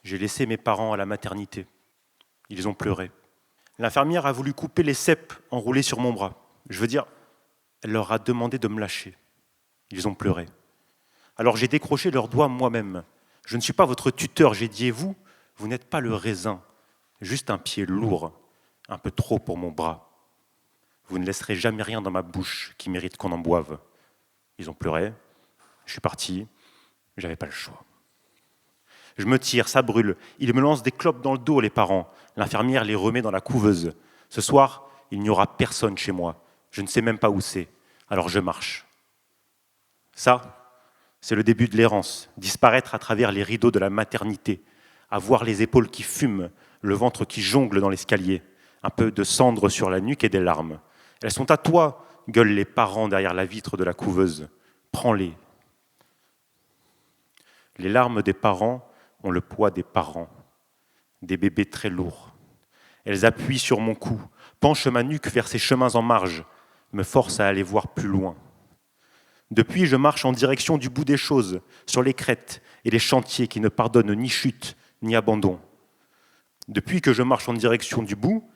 J'ai laissé mes parents à la maternité. Ils ont pleuré. L'infirmière a voulu couper les cèpes enroulés sur mon bras. Je veux dire, elle leur a demandé de me lâcher. Ils ont pleuré. Alors j'ai décroché leurs doigts moi-même. Je ne suis pas votre tuteur, j'ai dit, et vous, vous n'êtes pas le raisin, juste un pied lourd, un peu trop pour mon bras. Vous ne laisserez jamais rien dans ma bouche qui mérite qu'on en boive. Ils ont pleuré, je suis parti, j'avais pas le choix. Je me tire, ça brûle. Ils me lancent des clopes dans le dos, les parents. L'infirmière les remet dans la couveuse. Ce soir, il n'y aura personne chez moi. Je ne sais même pas où c'est. Alors je marche. Ça, c'est le début de l'errance. Disparaître à travers les rideaux de la maternité. Avoir les épaules qui fument, le ventre qui jongle dans l'escalier. Un peu de cendre sur la nuque et des larmes. Elles sont à toi, gueulent les parents derrière la vitre de la couveuse. Prends-les. Les larmes des parents ont le poids des parents, des bébés très lourds. Elles appuient sur mon cou, penchent ma nuque vers ces chemins en marge, me forcent à aller voir plus loin. Depuis, je marche en direction du bout des choses, sur les crêtes et les chantiers qui ne pardonnent ni chute ni abandon. Depuis que je marche en direction du bout,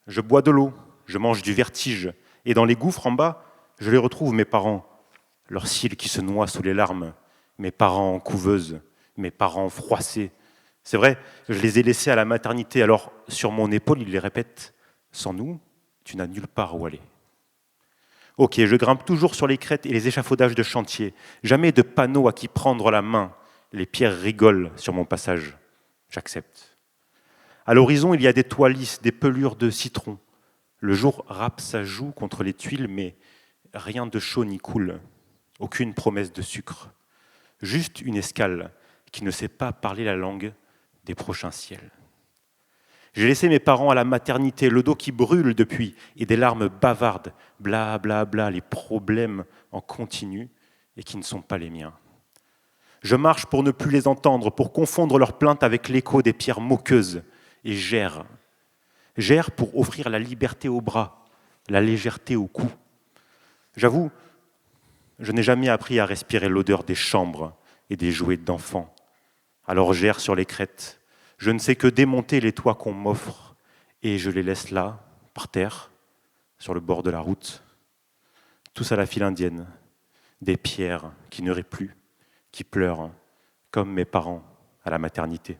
je bois de l'eau, je mange du vertige, et dans les gouffres en bas, je les retrouve, mes parents, leurs cils qui se noient sous les larmes, mes parents en couveuse, mes parents froissés. C'est vrai, je les ai laissés à la maternité, alors sur mon épaule, ils les répètent, sans nous, tu n'as nulle part où aller. Ok, je grimpe toujours sur les crêtes et les échafaudages de chantier, jamais de panneaux à qui prendre la main, les pierres rigolent sur mon passage, j'accepte. À l'horizon, il y a des toits lisses, des pelures de citron. Le jour râpe sa joue contre les tuiles, mais rien de chaud n'y coule, aucune promesse de sucre. Juste une escale qui ne sait pas parler la langue des prochains ciels. J'ai laissé mes parents à la maternité, le dos qui brûle depuis, et des larmes bavardes, bla bla bla, les problèmes en continu et qui ne sont pas les miens. Je marche pour ne plus les entendre, pour confondre leurs plaintes avec l'écho des pierres moqueuses, et j'erre. J'erre pour offrir la liberté aux bras, la légèreté au cou. J'avoue, je n'ai jamais appris à respirer l'odeur des chambres et des jouets d'enfants. Alors j'erre sur les crêtes. Je ne sais que démonter les toits qu'on m'offre et je les laisse là, par terre, sur le bord de la route. Tous à la file indienne, des pierres qui ne rient plus, qui pleurent, comme mes parents à la maternité.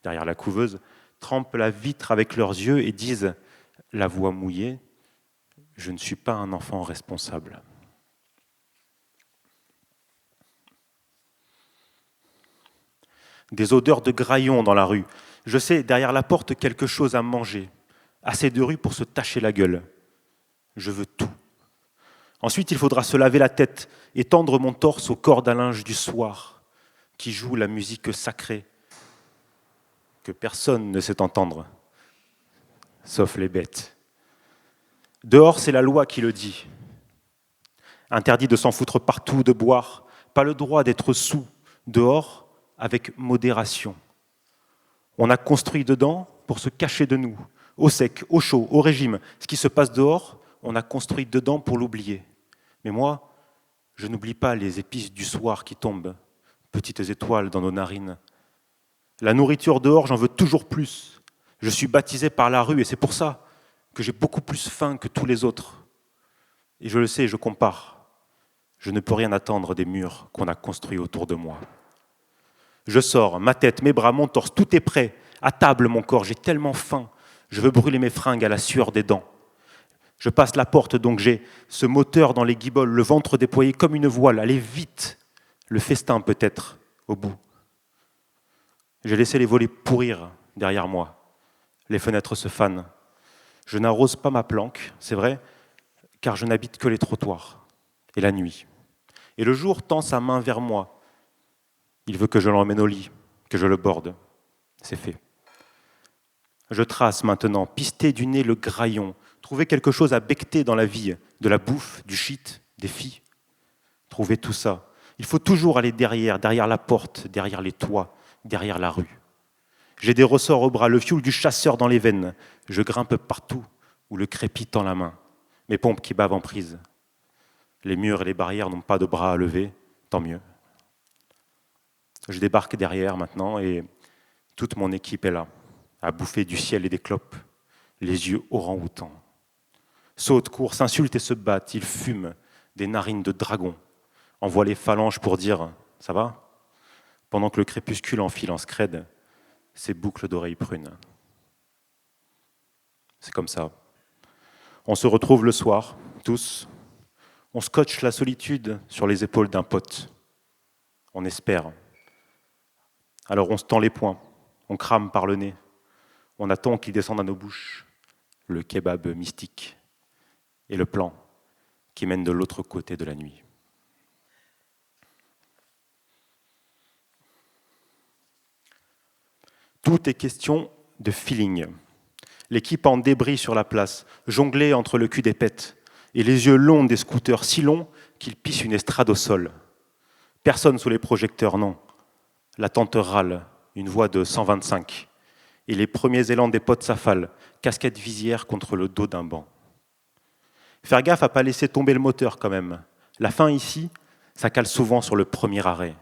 Derrière la couveuse, trempent la vitre avec leurs yeux et disent, la voix mouillée, je ne suis pas un enfant responsable. Des odeurs de graillons dans la rue. Je sais, derrière la porte, quelque chose à manger. Assez de rue pour se tacher la gueule. Je veux tout. Ensuite, il faudra se laver la tête et tendre mon torse au corps à linge du soir, qui joue la musique sacrée, que personne ne sait entendre, sauf les bêtes. Dehors, c'est la loi qui le dit. Interdit de s'en foutre partout, de boire, pas le droit d'être sous. Dehors, avec modération. On a construit dedans pour se cacher de nous, au sec, au chaud, au régime. Ce qui se passe dehors, on a construit dedans pour l'oublier. Mais moi, je n'oublie pas les épices du soir qui tombent, petites étoiles dans nos narines. La nourriture dehors, j'en veux toujours plus. Je suis baptisé par la rue et c'est pour ça que j'ai beaucoup plus faim que tous les autres. Et je le sais, je compare. Je ne peux rien attendre des murs qu'on a construits autour de moi. Je sors, ma tête, mes bras, mon torse, tout est prêt. À table, mon corps, j'ai tellement faim. Je veux brûler mes fringues à la sueur des dents. Je passe la porte, donc j'ai ce moteur dans les guiboles, le ventre déployé comme une voile. Allez vite, le festin peut-être, au bout. J'ai laissé les volets pourrir derrière moi. Les fenêtres se fanent. Je n'arrose pas ma planque, c'est vrai, car je n'habite que les trottoirs. Et la nuit. Et le jour tend sa main vers moi. Il veut que je l'emmène au lit, que je le borde. C'est fait. Je trace maintenant, pister du nez le graillon, trouver quelque chose à becqueter dans la vie, de la bouffe, du shit, des filles. Trouver tout ça. Il faut toujours aller derrière la porte, derrière les toits, derrière la rue. J'ai des ressorts au bras, le fioul du chasseur dans les veines. Je grimpe partout où le crépi tend la main. Mes pompes qui bavent en prise. Les murs et les barrières n'ont pas de bras à lever, tant mieux. Je débarque derrière maintenant et Toute mon équipe est là, à bouffer du ciel et des clopes, les yeux orang-outans. Sautent, courent, s'insultent et se battent, ils fument des narines de dragon, envoient les phalanges pour dire « ça va ?» pendant que le crépuscule enfile en scred ses boucles d'oreilles prunes. C'est comme ça. On se retrouve le soir, tous. On scotche la solitude sur les épaules d'un pote. On espère. Alors on se tend les poings, on crame par le nez. On attend qu'il descende à nos bouches le kebab mystique et le plan qui mène de l'autre côté de la nuit. Tout est question de feeling. L'équipe en débris sur la place, jonglée entre le cul des pètes et les yeux longs des scooters si longs qu'ils pissent une estrade au sol. Personne sous les projecteurs, non. La tante râle, une voix de 125. Et les premiers élans des potes s'affalent, casquette visière contre le dos d'un banc. Faire gaffe à ne pas laisser tomber le moteur quand même. La fin ici, ça cale souvent sur le premier arrêt.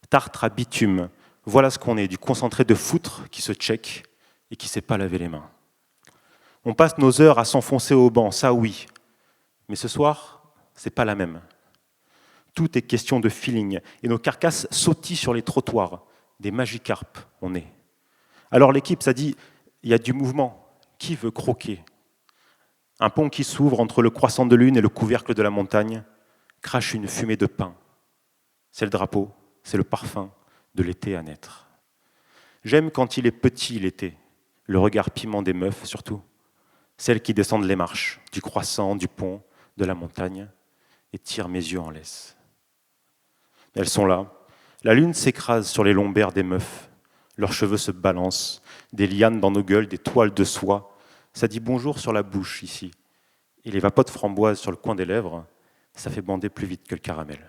Tartre à bitume, voilà ce qu'on est, du concentré de foutre qui se check et qui ne sait pas laver les mains. On passe nos heures à s'enfoncer au banc, ça oui. Mais ce soir, c'est pas la même. Tout est question de feeling, et nos carcasses sautillent sur les trottoirs. Des magicarpes, on est. Alors l'équipe, ça dit, il y a du mouvement. Qui veut croquer ? Un pont qui s'ouvre entre le croissant de lune et le couvercle de la montagne crache une fumée de pain. C'est le drapeau, c'est le parfum de l'été à naître. J'aime quand il est petit l'été, le regard piment des meufs surtout, celles qui descendent les marches, du croissant, du pont, de la montagne, et tirent mes yeux en laisse. Elles sont là, la lune s'écrase sur les lombaires des meufs, leurs cheveux se balancent, des lianes dans nos gueules, des toiles de soie, ça dit bonjour sur la bouche ici, et les vapotes framboises sur le coin des lèvres, ça fait bander plus vite que le caramel.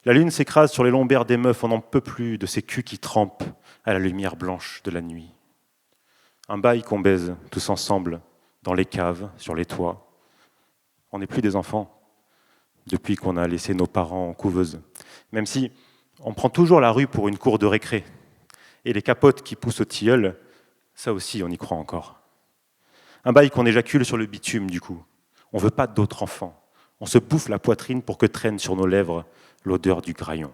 La lune s'écrase sur les lombaires des meufs, on n'en peut plus de ces culs qui trempent à la lumière blanche de la nuit. Un bail qu'on baise tous ensemble, dans les caves, sur les toits. On n'est plus des enfants, depuis qu'on a laissé nos parents en couveuse. Même si on prend toujours la rue pour une cour de récré. Et les capotes qui poussent au tilleul, ça aussi on y croit encore. Un bail qu'on éjacule sur le bitume du coup. On ne veut pas d'autres enfants. On se bouffe la poitrine pour que traîne sur nos lèvres l'odeur du graillon.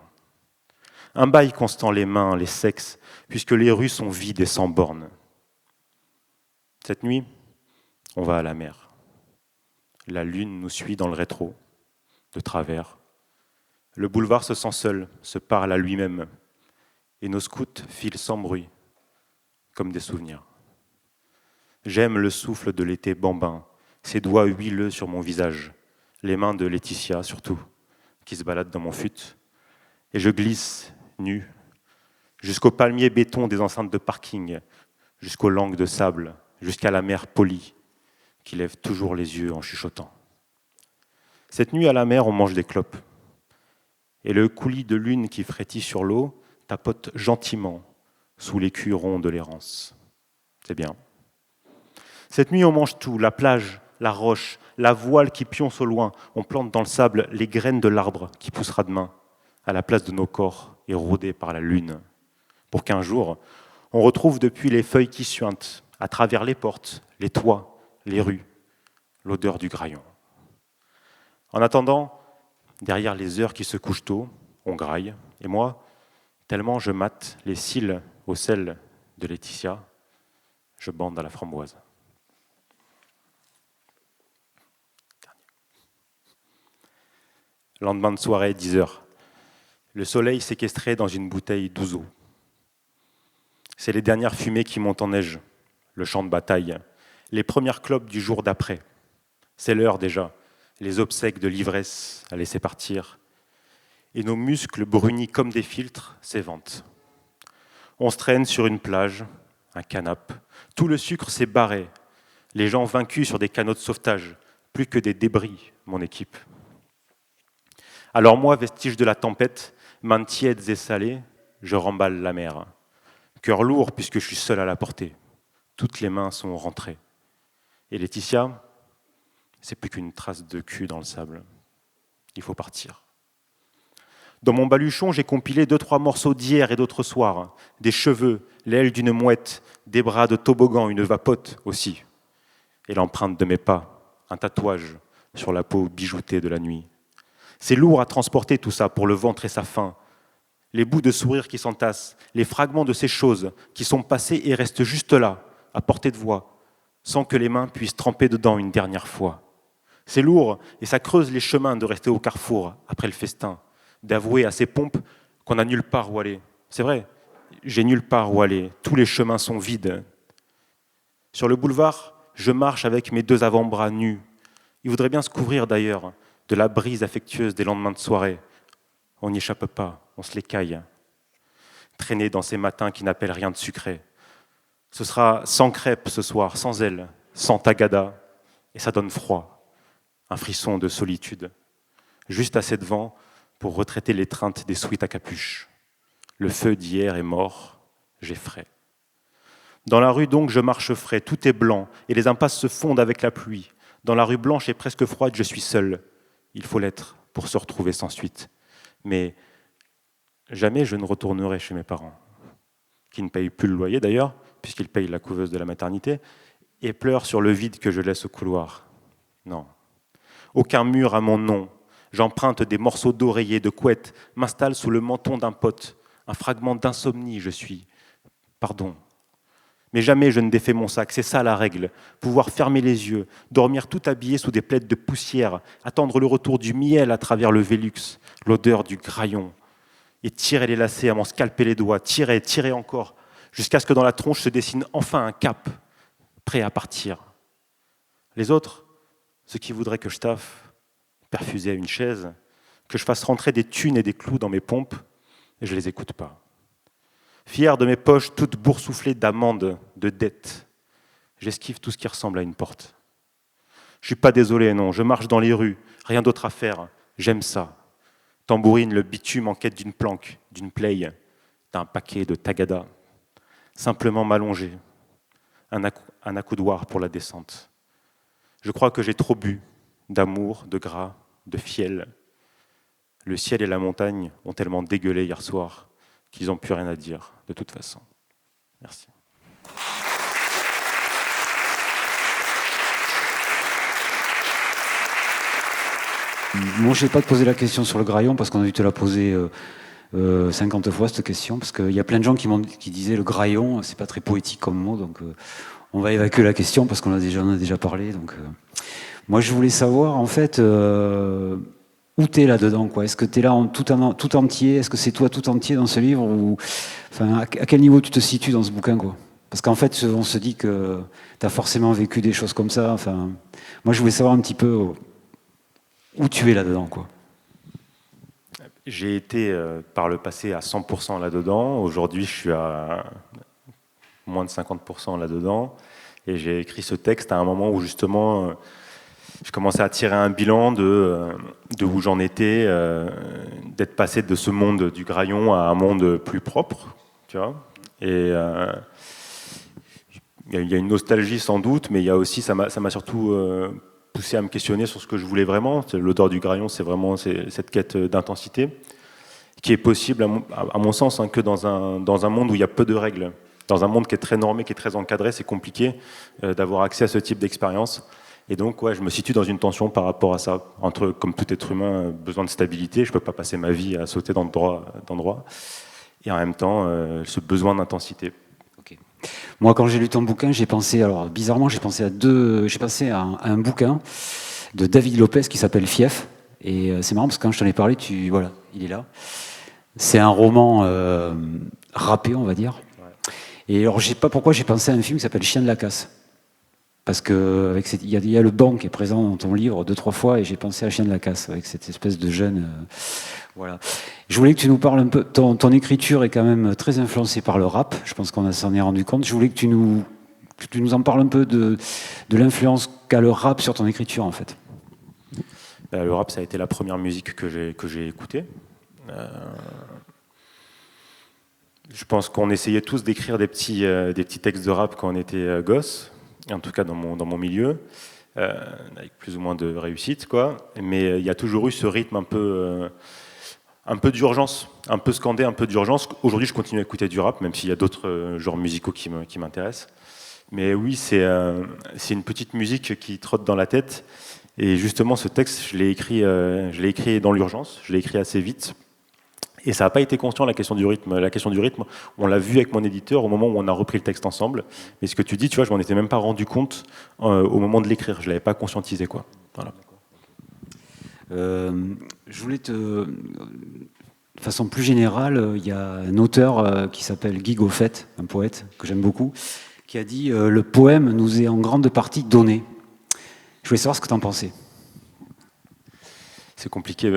Un bail qu'on se tend les mains, les sexes, puisque les rues sont vides et sans bornes. Cette nuit, on va à la mer. La lune nous suit dans le rétro, de travers. Le boulevard se sent seul, se parle à lui-même, et nos scouts filent sans bruit, comme des souvenirs. J'aime le souffle de l'été bambin, ses doigts huileux sur mon visage, les mains de Laetitia surtout, qui se balade dans mon fut, et je glisse, nu, jusqu'au palmier béton des enceintes de parking, jusqu'aux langues de sable, jusqu'à la mer polie, qui lève toujours les yeux en chuchotant. Cette nuit à la mer, on mange des clopes, et le coulis de lune qui frétille sur l'eau tapote gentiment sous l'écu rond de l'errance. C'est bien. Cette nuit, on mange tout, la plage, la roche, la voile qui pionce au loin. On plante dans le sable les graines de l'arbre qui poussera demain, à la place de nos corps érodés par la lune. Pour qu'un jour, on retrouve depuis les feuilles qui suintent, à travers les portes, les toits, les rues, l'odeur du graillon. En attendant, derrière les heures qui se couchent tôt, on graille, et moi, tellement je mate les cils au sel de Laetitia, je bande à la framboise. Lendemain de soirée, 10h. Le soleil séquestré dans une bouteille d'ouzo. C'est les dernières fumées qui montent en neige, le champ de bataille, les premières clopes du jour d'après. C'est l'heure déjà, les obsèques de l'ivresse à laisser partir. Et nos muscles brunis comme des filtres s'éventent. On se traîne sur une plage, un canapé. Tout le sucre s'est barré. Les gens vaincus sur des canots de sauvetage, plus que des débris, mon équipe. Alors moi, vestige de la tempête, mains tièdes et salées, je remballe la mer. Cœur lourd puisque je suis seul à la porter. Toutes les mains sont rentrées. Et Laetitia, c'est plus qu'une trace de cul dans le sable. Il faut partir. Dans mon baluchon, j'ai compilé 2-3 morceaux d'hier et d'autres soirs. Des cheveux, l'aile d'une mouette, des bras de toboggan, une vapote aussi. Et l'empreinte de mes pas, un tatouage sur la peau bijoutée de la nuit. C'est lourd à transporter tout ça pour le ventre et sa faim. Les bouts de sourire qui s'entassent, les fragments de ces choses qui sont passées et restent juste là, à portée de voix, sans que les mains puissent tremper dedans une dernière fois. C'est lourd et ça creuse les chemins de rester au carrefour après le festin, d'avouer à ces pompes qu'on n'a nulle part où aller. C'est vrai, j'ai nulle part où aller, tous les chemins sont vides. Sur le boulevard, je marche avec mes 2 avant-bras nus. Ils voudraient bien se couvrir d'ailleurs de la brise affectueuse des lendemains de soirée. On n'y échappe pas, on se les caille. Traîner dans ces matins qui n'appellent rien de sucré. Ce sera sans crêpes ce soir, sans ailes, sans tagada, et ça donne froid, un frisson de solitude. Juste assez de vent pour retraiter l'étreinte des sweats à capuche. Le feu d'hier est mort, j'ai frais. Dans la rue donc je marche frais, tout est blanc, et les impasses se fondent avec la pluie. Dans la rue blanche et presque froide, je suis seul. Il faut l'être pour se retrouver sans suite. Mais jamais je ne retournerai chez mes parents, qui ne payent plus le loyer d'ailleurs, puisqu'ils payent la couveuse de la maternité, et pleurent sur le vide que je laisse au couloir. Non. Aucun mur à mon nom. J'emprunte des morceaux d'oreiller, de couette, m'installe sous le menton d'un pote. Un fragment d'insomnie, je suis. Pardon. Mais jamais je ne défais mon sac, c'est ça la règle. Pouvoir fermer les yeux, dormir tout habillé sous des plaids de poussière, attendre le retour du miel à travers le Vélux, l'odeur du graillon, et tirer les lacets à m'en scalper les doigts, tirer, tirer encore, jusqu'à ce que dans la tronche se dessine enfin un cap, prêt à partir. Les autres, ceux qui voudraient que je taffe, perfusé à une chaise, que je fasse rentrer des thunes et des clous dans mes pompes, et je les écoute pas. Fier de mes poches toutes boursouflées d'amendes, de dettes, j'esquive tout ce qui ressemble à une porte. Je suis pas désolé, non, je marche dans les rues, rien d'autre à faire, j'aime ça. Tambourine le bitume en quête d'une planque, d'une play, d'un paquet de tagada. Simplement m'allonger, un accoudoir pour la descente. Je crois que j'ai trop bu d'amour, de gras, de fiel. Le ciel et la montagne ont tellement dégueulé hier soir qu'ils n'ont plus rien à dire, de toute façon. Merci. Moi, je ne vais pas te poser la question sur le graillon, parce qu'on a dû te la poser 50 fois, cette question, parce qu'il y a plein de gens qui disaient le graillon, c'est pas très poétique comme mot, donc on va évacuer la question, parce qu'on en a déjà parlé. Donc, moi, je voulais savoir, en fait, où t'es là-dedans, quoi. Est-ce que t'es là tout entier? Est-ce que c'est toi tout entier dans ce livre? Ou, enfin, à quel niveau tu te situes dans ce bouquin, quoi? Parce qu'en fait, on se dit que t'as forcément vécu des choses comme ça. Enfin, moi, je voulais savoir un petit peu où tu es là-dedans, quoi. J'ai été par le passé à 100% là-dedans. Aujourd'hui, je suis à moins de 50% là-dedans. Et j'ai écrit ce texte à un moment où justement, je commençais à tirer un bilan de où j'en étais, d'être passé de ce monde du graillon à un monde plus propre, tu vois. Et il y a une nostalgie sans doute, mais il y a aussi, ça m'a surtout poussé à me questionner sur ce que je voulais vraiment. L'odeur du graillon, c'est vraiment cette quête d'intensité qui est possible, à mon sens, hein, que dans un monde où il y a peu de règles. Dans un monde qui est très normé, qui est très encadré, c'est compliqué d'avoir accès à ce type d'expérience. Et donc, ouais, je me situe dans une tension par rapport à ça. Entre, comme tout être humain, besoin de stabilité, je ne peux pas passer ma vie à sauter d'endroit, et en même temps, ce besoin d'intensité. Okay. Moi, quand j'ai lu ton bouquin, j'ai pensé, alors bizarrement, j'ai pensé à un bouquin de David Lopez qui s'appelle Fief. Et c'est marrant parce que quand je t'en ai parlé, voilà, il est là. C'est un roman râpé, on va dire. Ouais. Et alors, je sais pas pourquoi j'ai pensé à un film qui s'appelle Chien de la casse. Parce que il y a le banc qui est présent dans ton livre 2-3 fois, et j'ai pensé à Chien de la casse avec cette espèce de jeune. Voilà. Je voulais que tu nous parles un peu. Ton écriture est quand même très influencée par le rap. Je pense qu'on s'en est rendu compte. Je voulais que tu nous en parles un peu de l'influence qu'a le rap sur ton écriture, en fait. Le rap, ça a été la première musique que j'ai écoutée. Je pense qu'on essayait tous d'écrire des petits textes de rap quand on était gosse, en tout cas dans mon milieu, avec plus ou moins de réussite, quoi. Mais il y a toujours eu ce rythme un peu Un peu d'urgence, un peu scandé, un peu d'urgence. Aujourd'hui, je continue à écouter du rap, même s'il y a d'autres genres musicaux qui m'intéressent. Mais oui, c'est une petite musique qui trotte dans la tête. Et justement, ce texte, je l'ai écrit dans l'urgence, je l'ai écrit assez vite. Et ça n'a pas été conscient, la question du rythme. La question du rythme, on l'a vu avec mon éditeur au moment où on a repris le texte ensemble. Mais ce que tu dis, tu vois, je m'en étais même pas rendu compte au moment de l'écrire. Je ne l'avais pas conscientisé, quoi. Voilà. Je voulais de façon plus générale, il y a un auteur qui s'appelle Guy Goffet, un poète que j'aime beaucoup, qui a dit le poème nous est en grande partie donné. Je voulais savoir ce que tu en pensais. C'est compliqué.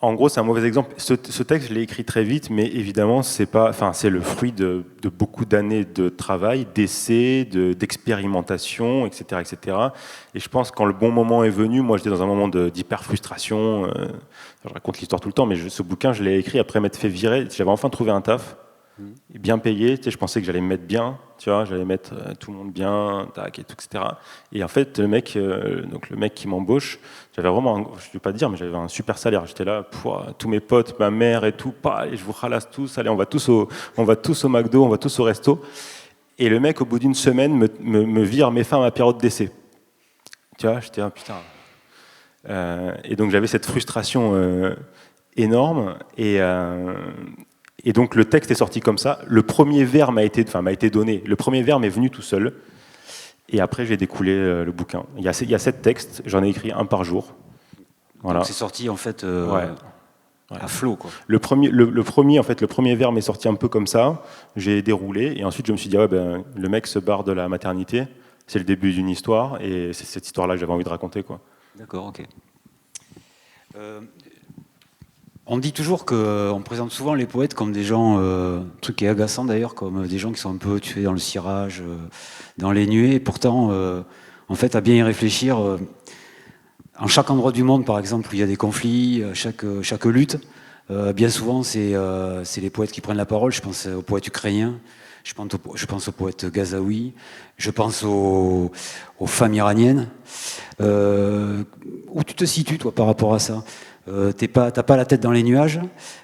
En gros, c'est un mauvais exemple. Ce texte, je l'ai écrit très vite, mais évidemment, c'est le fruit de beaucoup d'années de travail, d'essais, d'expérimentation, etc., etc. Et je pense que quand le bon moment est venu, moi, j'étais dans un moment d'hyper frustration. Je raconte l'histoire tout le temps, mais ce bouquin, je l'ai écrit après m'être fait virer. J'avais enfin trouvé un taf, bien payé. Tu sais, je pensais que j'allais me mettre bien, tu vois, j'allais mettre tout le monde bien, tac, et tout, etc. Et en fait, le mec qui m'embauche, j'avais vraiment, je ne vais pas te dire, mais j'avais un super salaire. J'étais là, tous mes potes, ma mère et tout, et je vous ralasse tous, allez, on va tous au McDo, on va tous au resto. Et le mec, au bout d'une semaine, me vire mes fins à ma période d'essai. Tu vois, j'étais là, putain. Et donc j'avais cette frustration énorme, et donc le texte est sorti comme ça. Le premier vers m'a été donné. Le premier vers m'est venu tout seul. Et après, j'ai découlé le bouquin. Il y a 7 textes, j'en ai écrit un par jour. Voilà. Donc c'est sorti en fait à flot, quoi. Le premier vers m'est sorti un peu comme ça. J'ai déroulé et ensuite je me suis dit le mec se barre de la maternité. C'est le début d'une histoire et c'est cette histoire-là que j'avais envie de raconter, quoi. D'accord, ok. On dit toujours qu'on présente souvent les poètes comme des gens, truc qui est agaçant d'ailleurs, comme des gens qui sont un peu tués dans le cirage, dans les nuées. Et pourtant, en fait, à bien y réfléchir, en chaque endroit du monde, par exemple, où il y a des conflits, chaque lutte, bien souvent, c'est les poètes qui prennent la parole. Je pense aux poètes ukrainiens, je pense aux poètes gazaouis, je pense aux femmes iraniennes. Où tu te situes, toi, par rapport à ça ? T'as pas la tête dans les nuages.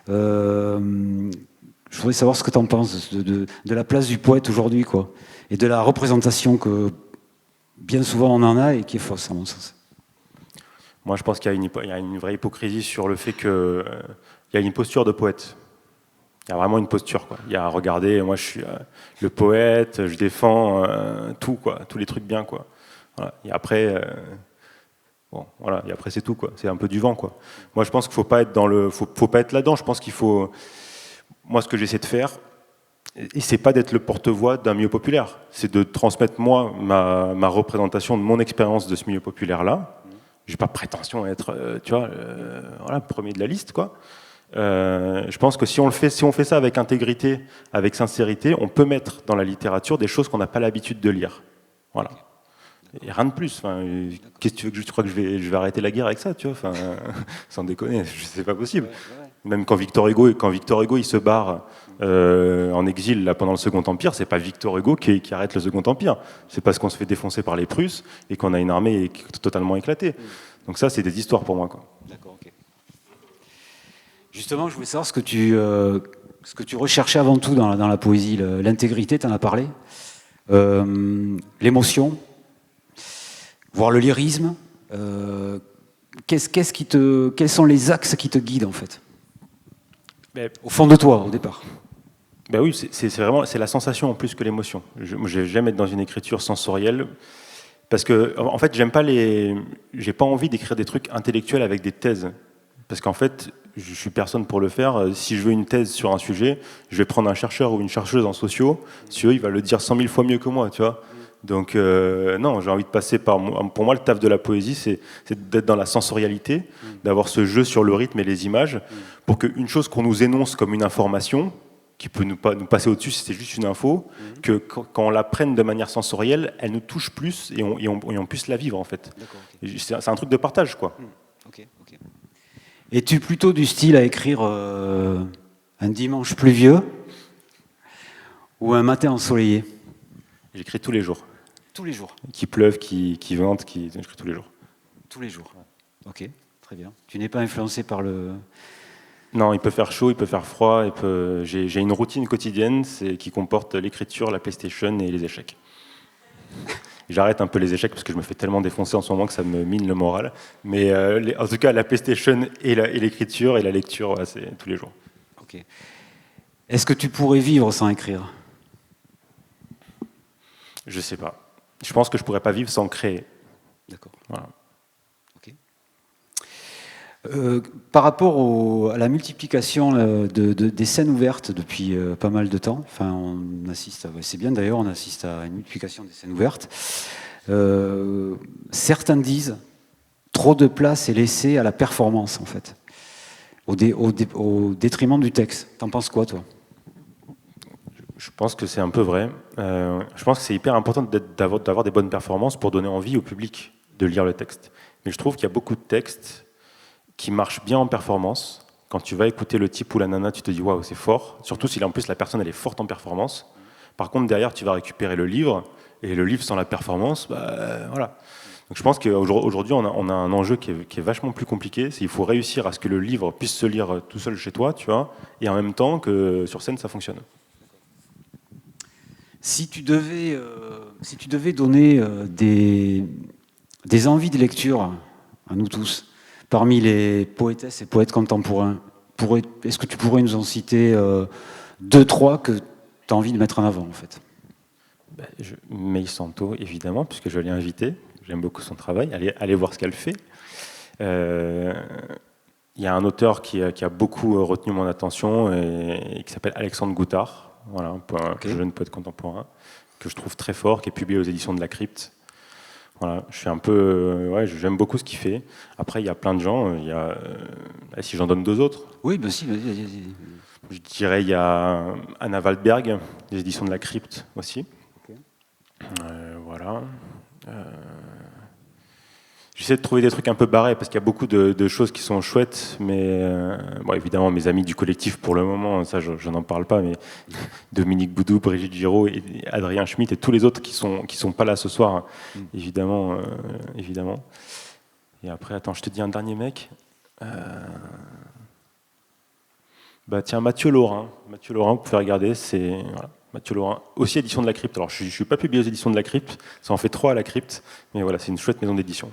Je voudrais savoir ce que tu en penses de la place du poète aujourd'hui, quoi, et de la représentation que bien souvent on en a et qui est fausse, à mon sens. Moi, je pense qu'il y a une vraie hypocrisie sur le fait qu'il y a une posture de poète. Il y a vraiment une posture, quoi. Il y a, regardez, moi je suis le poète, je défends tout, quoi, tous les trucs bien, quoi. Voilà. Et après, et après c'est tout, quoi. C'est un peu du vent, quoi. Moi, je pense qu'il faut pas être faut pas être là-dedans. Je pense qu'il faut, moi, ce que j'essaie de faire, et c'est pas d'être le porte-voix d'un milieu populaire, c'est de transmettre moi ma représentation de mon expérience de ce milieu populaire-là. J'ai pas prétention à être, premier de la liste, quoi. Je pense que si on fait ça avec intégrité, avec sincérité, on peut mettre dans la littérature des choses qu'on n'a pas l'habitude de lire. Voilà. Et rien de plus. Enfin, qu'est-ce que tu veux que tu crois que je vais arrêter la guerre avec ça, tu vois, enfin, sans déconner, c'est pas possible. Même quand Victor Hugo il se barre en exil là, pendant le Second Empire, c'est pas Victor Hugo qui arrête le Second Empire. C'est parce qu'on se fait défoncer par les Prusses et qu'on a une armée totalement éclatée. Donc ça, c'est des histoires pour moi, quoi. D'accord, ok. Justement, je voulais savoir ce que tu recherchais avant tout dans la poésie. L'intégrité, tu en as parlé. L'émotion, voire le lyrisme. Quels sont les axes qui te guident, en fait, au fond de toi, au départ? Ben oui, c'est vraiment la sensation en plus que l'émotion. Je j'aime être dans une écriture sensorielle parce que en fait j'ai pas envie d'écrire des trucs intellectuels avec des thèses parce qu'en fait je suis personne pour le faire. Si je veux une thèse sur un sujet, je vais prendre un chercheur ou une chercheuse en sociaux. Si eux, il va le dire 100 000 fois mieux que moi, tu vois. Donc non, j'ai envie de passer par. Pour moi, le taf de la poésie, c'est d'être dans la sensorialité, d'avoir ce jeu sur le rythme et les images, pour qu'une chose qu'on nous énonce comme une information, qui peut nous passer au-dessus si c'est juste une info, que quand on la prenne de manière sensorielle, elle nous touche plus et on puisse la vivre, en fait. Okay. C'est un truc de partage, quoi. Okay. Es-tu plutôt du style à écrire un dimanche pluvieux ou un matin ensoleillé? J'écris tous les jours. Tous les jours. Qu'il pleuve, qu'il vente, j'écris tous les jours. Tous les jours. Ok. très bien. Tu n'es pas influencé par le... Non, il peut faire chaud, il peut faire froid. J'ai une routine quotidienne qui comporte l'écriture, la PlayStation et les échecs. J'arrête un peu les échecs parce que je me fais tellement défoncer en ce moment que ça me mine le moral. Mais en tout cas, la PlayStation et l'écriture et la lecture, voilà, c'est tous les jours. Ok. Est-ce que tu pourrais vivre sans écrire? Je sais pas. Je pense que je pourrais pas vivre sans créer. D'accord. Voilà. Ok. Par rapport à la multiplication des scènes ouvertes depuis pas mal de temps, enfin, on assiste, c'est bien d'ailleurs, on assiste à une multiplication des scènes ouvertes. Certains disent trop de place est laissée à la performance, en fait, au détriment du texte. T'en penses quoi, toi? Je pense que c'est un peu vrai. Je pense que c'est hyper important d'avoir des bonnes performances pour donner envie au public de lire le texte. Mais je trouve qu'il y a beaucoup de textes qui marchent bien en performance. Quand tu vas écouter le type ou la nana, tu te dis waouh, c'est fort. Surtout si en plus la personne elle est forte en performance. Par contre, derrière, tu vas récupérer le livre, et le livre sans la performance, bah, voilà. Donc je pense qu'aujourd'hui, on a un enjeu qui est vachement plus compliqué. Il faut réussir à ce que le livre puisse se lire tout seul chez toi, tu vois, et en même temps que sur scène, ça fonctionne. Si tu devais donner des envies de lecture à nous tous, parmi les poétesses et poètes contemporains, est-ce que tu pourrais nous en citer deux, trois que tu as envie de mettre en avant, en fait? May Santo, évidemment, puisque je l'ai invitée. J'aime beaucoup son travail. Allez voir ce qu'elle fait. Il y a un auteur qui a beaucoup retenu mon attention et qui s'appelle Alexandre Goutard, voilà, un jeune poète contemporain que je trouve très fort, qui est publié aux éditions de la Crypte. Voilà, je suis un peu, j'aime beaucoup ce qu'il fait. Après, il y a plein de gens. Si j'en donne deux autres. Oui, ben si, vas-y. Je dirais il y a Anna Waldberg, des éditions de la Crypte aussi. Okay. Voilà. J'essaie de trouver des trucs un peu barrés parce qu'il y a beaucoup de choses qui sont chouettes, mais évidemment mes amis du collectif pour le moment, ça je n'en parle pas, mais Dominique Boudou, Brigitte Giraud, et Adrien Schmitt et tous les autres qui sont pas là ce soir, évidemment. Et après, attends, je te dis un dernier mec. Tiens, Mathieu Laurin, vous pouvez regarder, c'est voilà, Mathieu Laurin, aussi édition de la Crypte. Alors je ne suis pas publié aux éditions de la Crypte, ça en fait 3 à la Crypte, mais voilà, c'est une chouette maison d'édition.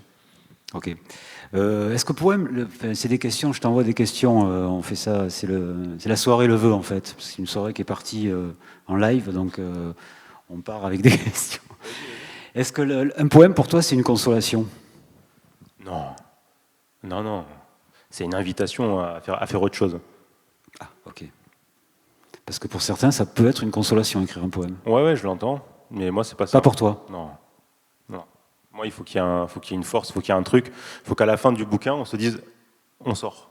Ok. Est-ce que poème, c'est des questions, je t'envoie des questions, on fait ça, c'est la soirée le vœu en fait, c'est une soirée qui est partie en live, donc on part avec des questions. Est-ce que un poème pour toi c'est une consolation? Non, c'est une invitation à faire autre chose. Ah, ok. Parce que pour certains ça peut être une consolation écrire un poème. Ouais, je l'entends, mais moi c'est pas ça. Pas pour toi? Non. Moi, il faut qu'il y ait une force, il faut qu'il y ait un truc. Il faut qu'à la fin du bouquin, on se dise, on sort.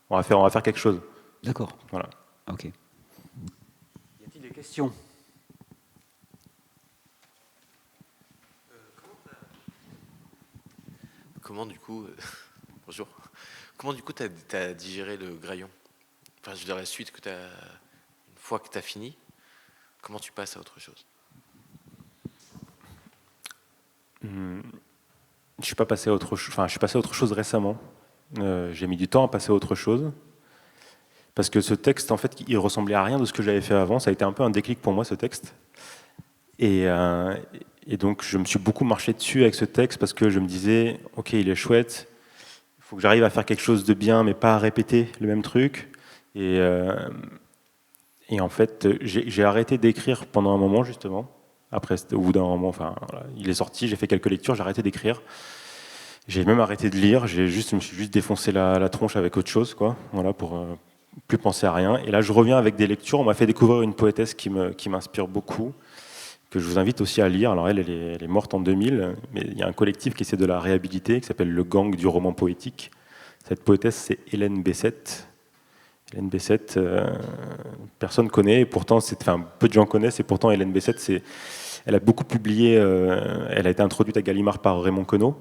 On va faire quelque chose. D'accord. Voilà. Ok. Y a-t-il des questions? Comment du coup, bonjour. Comment du coup t'as digéré le Graillon? Enfin, je veux dire la suite une fois que t'as fini, comment tu passes à autre chose? Je suis passé à autre chose récemment. J'ai mis du temps à passer à autre chose. Parce que ce texte, en fait, il ressemblait à rien de ce que j'avais fait avant. Ça a été un peu un déclic pour moi, ce texte. Et donc, je me suis beaucoup marché dessus avec ce texte parce que je me disais, ok, il est chouette, il faut que j'arrive à faire quelque chose de bien, mais pas à répéter le même truc. Et en fait, j'ai arrêté d'écrire pendant un moment, justement. Après, au bout d'un moment, voilà, il est sorti, j'ai fait quelques lectures, j'ai arrêté d'écrire. J'ai même arrêté de lire, je me suis juste défoncé la tronche avec autre chose, quoi, voilà, pour plus penser à rien. Et là, je reviens avec des lectures. On m'a fait découvrir une poétesse qui m'inspire beaucoup, que je vous invite aussi à lire. Alors elle est morte en 2000, mais il y a un collectif qui essaie de la réhabiliter, qui s'appelle le Gang du roman poétique. Cette poétesse, c'est Hélène Bessette. Hélène Bessette, personne connaît, et pourtant, peu de gens connaissent, et pourtant Hélène Bessette, elle a beaucoup publié, elle a été introduite à Gallimard par Raymond Queneau,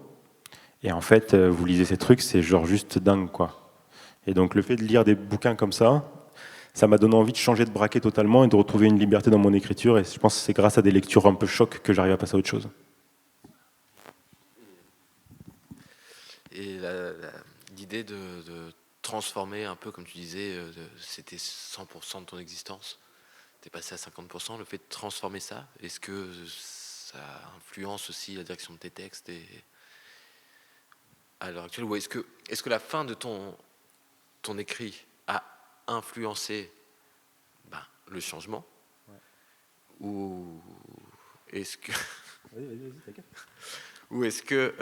et en fait, vous lisez ces trucs, c'est genre juste dingue, quoi. Et donc le fait de lire des bouquins comme ça m'a donné envie de changer de braquet totalement et de retrouver une liberté dans mon écriture, et je pense que c'est grâce à des lectures un peu choc que j'arrive à passer à autre chose. Et l'idée de transformer un peu, comme tu disais, c'était 100% de ton existence, tu es passé à 50%, le fait de transformer ça, est-ce que ça influence aussi la direction de tes textes à l'heure actuelle, ou est-ce que la fin de ton écrit a influencé le changement, ou est-ce que ou est-ce que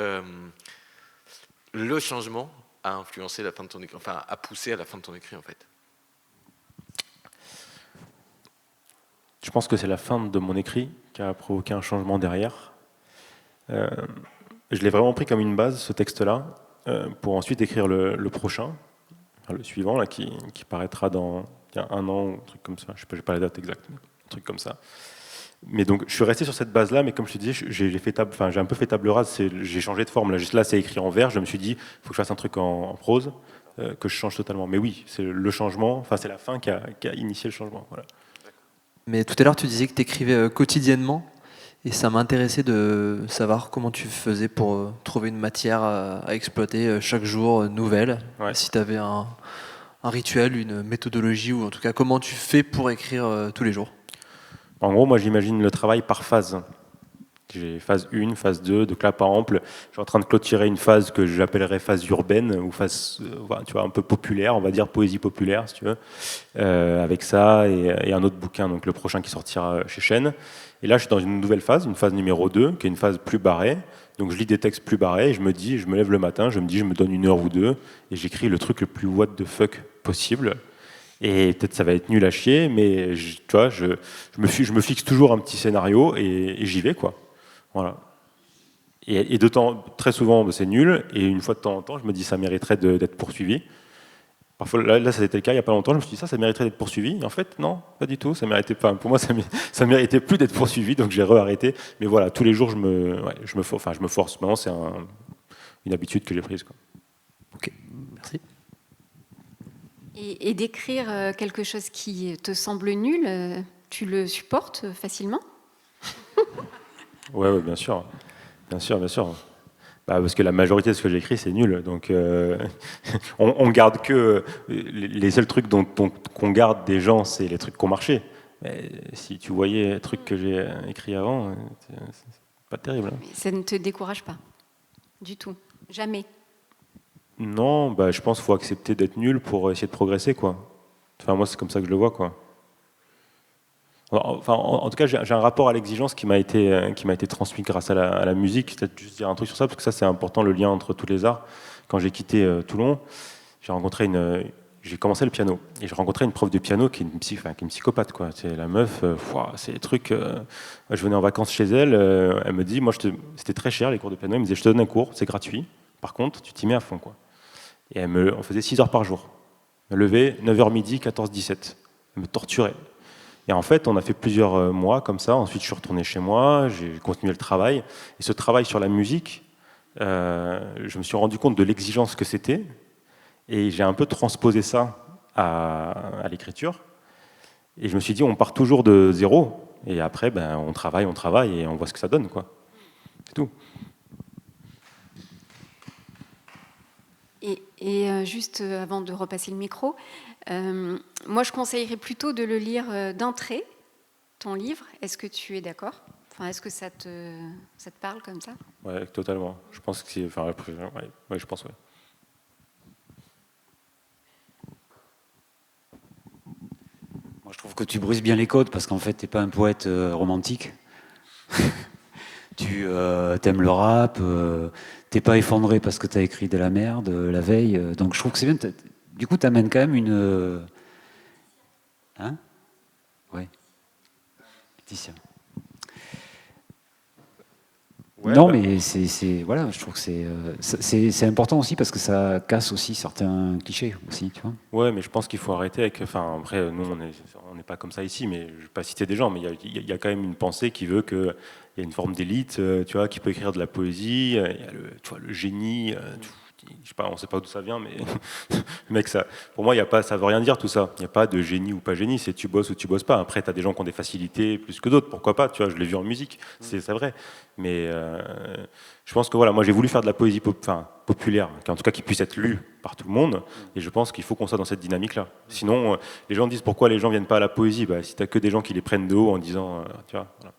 le changement a influencé la fin de ton écrit, enfin a poussé à la fin de ton écrit en fait? Je pense que c'est la fin de mon écrit qui a provoqué un changement derrière. Je l'ai vraiment pris comme une base, ce texte-là, pour ensuite écrire le prochain, le suivant, là, qui paraîtra dans il y a 1 an, un truc comme ça. Je n'ai pas la date exacte, mais un truc comme ça. Mais donc, je suis resté sur cette base-là, mais comme je te disais, j'ai un peu fait table rase. J'ai changé de forme. Là, juste là, c'est écrit en vers. Je me suis dit, il faut que je fasse un truc en prose, que je change totalement. Mais oui, c'est le changement. Enfin, c'est la fin qui a initié le changement. Voilà. Mais tout à l'heure, tu disais que tu écrivais quotidiennement. Et ça m'intéressait de savoir comment tu faisais pour trouver une matière à exploiter chaque jour nouvelle. Ouais. Si tu avais un rituel, une méthodologie, ou en tout cas comment tu fais pour écrire tous les jours. En gros, moi, j'imagine le travail par phase. J'ai phase 1, phase 2, donc là, par exemple, je suis en train de clôturer une phase que j'appellerais phase urbaine, ou phase tu vois, un peu populaire, on va dire poésie populaire, si tu veux, avec ça et un autre bouquin, donc le prochain qui sortira chez Chêne. Et là, je suis dans une nouvelle phase, une phase numéro 2, qui est une phase plus barrée. Donc je lis des textes plus barrés, et je me lève le matin, je me donne 1 heure ou 2, et j'écris le truc le plus what the fuck possible. Et peut-être ça va être nul à chier, mais tu vois, je me fixe toujours un petit scénario, et j'y vais, quoi. Voilà. Et très souvent, c'est nul, et une fois de temps en temps, je me dis ça mériterait d'être poursuivi. Parfois, là, ça a été le cas il n'y a pas longtemps, je me suis dit ça mériterait d'être poursuivi. Et en fait, non, pas du tout. Ça méritait pas. Pour moi, ça méritait plus d'être poursuivi, donc j'ai re-arrêté. Mais voilà, tous les jours, je me force. Maintenant, c'est une habitude que j'ai prise, quoi. Ok, merci. Et d'écrire quelque chose qui te semble nul, tu le supportes facilement? Ouais, bien sûr. Bien sûr. Parce que la majorité de ce que j'écris, c'est nul. Donc, on garde que les seuls trucs qu'on garde des gens, c'est les trucs qui ont marché. Mais si tu voyais les trucs que j'ai écrits avant, c'est pas terrible. Mais ça ne te décourage pas du tout, jamais. Non, je pense qu'il faut accepter d'être nul pour essayer de progresser, quoi. Enfin, moi, c'est comme ça que je le vois, quoi. Enfin, en tout cas, j'ai un rapport à l'exigence qui m'a été transmis grâce à la musique. Peut-être juste dire un truc sur ça, parce que ça, c'est important, le lien entre tous les arts. Quand j'ai quitté Toulon, j'ai commencé le piano. Et j'ai rencontré une prof de piano qui est une psychopathe, quoi. C'est la meuf, c'est les trucs... je venais en vacances chez elle, elle me dit, c'était très cher, les cours de piano. Elle me disait, je te donne un cours, c'est gratuit. Par contre, tu t'y mets à fond, quoi. Et on faisait 6 heures par jour. Elle me levait 9h midi, 14-17. Elle me torturait. Et en fait, on a fait plusieurs mois comme ça. Ensuite, je suis retourné chez moi, j'ai continué le travail. Et ce travail sur la musique, je me suis rendu compte de l'exigence que c'était. Et j'ai un peu transposé ça à l'écriture. Et je me suis dit, on part toujours de zéro. Et après, on travaille et on voit ce que ça donne, quoi. C'est tout. Et juste avant de repasser le micro, moi je conseillerais plutôt de le lire d'un trait, ton livre. Est-ce que tu es d'accord? Enfin, est-ce que ça te parle comme ça? Ouais, totalement. Je pense que c'est... Enfin, je pense, ouais. Moi, je trouve que tu brises bien les codes, parce qu'en fait, tu n'es pas un poète romantique. Tu aimes le rap, t'es pas effondré parce que tu as écrit de la merde la veille. Donc je trouve que c'est bien. Du coup, tu amènes quand même une... Hein? Ouais. Laetitia. Ouais, non, mais voilà, je trouve que c'est important aussi, parce que ça casse aussi certains clichés aussi, tu vois. Ouais, mais je pense qu'il faut arrêter avec... Enfin, après, nous, on n'est pas comme ça ici, mais je ne vais pas citer des gens, mais il y a quand même une pensée qui veut qu'il y a une forme d'élite, tu vois, qui peut écrire de la poésie, il y a le génie, je sais pas, on ne sait pas d'où ça vient, mais le mec, ça, pour moi, ça ne veut rien dire tout ça. Il n'y a pas de génie ou pas génie, c'est tu bosses ou tu bosses pas. Après, tu as des gens qui ont des facilités plus que d'autres, pourquoi pas, tu vois, je l'ai vu en musique, c'est vrai. Mais je pense que voilà, moi j'ai voulu faire de la poésie populaire, en tout cas qui puisse être lue par tout le monde, et je pense qu'il faut qu'on soit dans cette dynamique-là. Sinon, les gens disent pourquoi les gens viennent pas à la poésie, si tu n'as que des gens qui les prennent de haut en disant, tu vois, voilà.